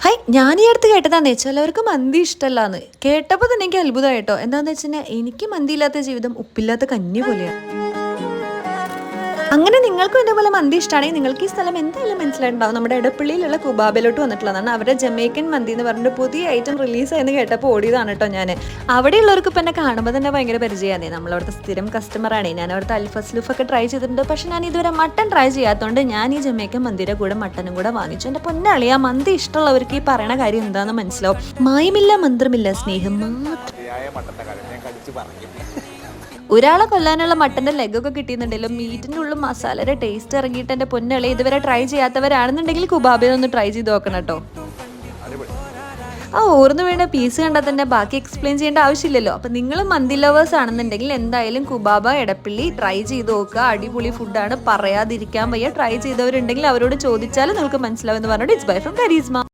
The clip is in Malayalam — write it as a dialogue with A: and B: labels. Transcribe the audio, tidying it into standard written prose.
A: ഹൈ, ഞാൻ ഈ അടുത്ത് കേട്ടതാന്നേ ചിലവർക്ക് മന്തി ഇഷ്ടമല്ലാന്ന്. കേട്ടപ്പോൾ തന്നെ എനിക്ക് അത്ഭുതമായിട്ടോ. എന്താണെന്ന് വെച്ചാൽ എനിക്ക് മന്തി ഇല്ലാത്ത ജീവിതം ഉപ്പില്ലാത്ത കഞ്ഞി പോലെയാണ്. അങ്ങനെ നിങ്ങൾക്കും ഇതേപോലെ മന്തി ഇഷ്ടമാണെങ്കിൽ നിങ്ങൾക്ക് ഈ സ്ഥലം എന്തായാലും മനസ്സിലായിട്ടുണ്ടാവും. നമ്മുടെ എടപ്പള്ളിയിലുള്ള കുബാബയിലോട്ട് വന്നിട്ടുള്ളതാണ്. അവരുടെ ജമൈക്കൻ മന്തി എന്ന് പറഞ്ഞിട്ട് പുതിയ ഐറ്റം റിലീസായെന്ന് കേട്ടപ്പോൾ ഓടിയതാണ് കേട്ടോ ഞാൻ. അവിടെയുള്ളവർക്ക് ഇപ്പം എന്നെ കാണുമ്പോൾ തന്നെ ഭയങ്കര പരിചയമാണ്. നമ്മളവിടുത്തെ സ്ഥിരം കസ്റ്റമറാണ്. ഞാൻ അവിടുത്തെ അൽഫസ് ലൂഫൊക്കെ ട്രൈ ചെയ്തിട്ടുണ്ട്. പക്ഷേ ഞാൻ ഇതുവരെ മട്ടൺ ട്രൈ ചെയ്യാത്തതുകൊണ്ട് ഞാൻ ഈ ജമൈക്കൻ മന്തിയുടെ കൂടെ മട്ടനും കൂടെ വാങ്ങിച്ചു. എൻ്റെ പൊന്നളിയ മന്തി ഇഷ്ടമുള്ളവർക്ക് ഈ പറയണ കാര്യം എന്താണെന്ന് മനസ്സിലാവും. മായമില്ല മന്ത്രമില്ല, സ്നേഹം മാത്രം. ഒരാളെ കൊല്ലാനുള്ള മട്ടൻ്റെ ലെഗൊക്കെ കിട്ടിയെന്നുണ്ടെങ്കിലും മീറ്റിൻ്റെ ഉള്ളിൽ മസാലയുടെ ടേസ്റ്റ് ഇറങ്ങിയിട്ട് എൻ്റെ പൊന്നളി ഇതുവരെ ട്രൈ ചെയ്യാത്തവരാണെന്നുണ്ടെങ്കിൽ കുബാബയിൽ ഒന്ന് ട്രൈ ചെയ്ത് നോക്കണം കേട്ടോ. ഓർന്ന് വേണ്ട പീസ് കണ്ടാൽ തന്നെ ബാക്കി എക്സ്പ്ലെയിൻ ചെയ്യേണ്ട ആവശ്യമില്ലല്ലോ. അപ്പം നിങ്ങൾ മന്തി ലവേഴ്സ് ആണെന്നുണ്ടെങ്കിൽ എന്തായാലും കുബാബ എടപ്പള്ളി ട്രൈ ചെയ്ത് നോക്കുക. അടിപൊളി ഫുഡാണ്, പറയാതിരിക്കാൻ വയ്യ. ട്രൈ ചെയ്തവരുണ്ടെങ്കിൽ അവരോട് ചോദിച്ചാൽ നിങ്ങൾക്ക് മനസ്സിലാവും എന്ന് പറഞ്ഞിട്ട് ഇറ്റ്സ് ബൈ ഫ്രം കരീസ്മ.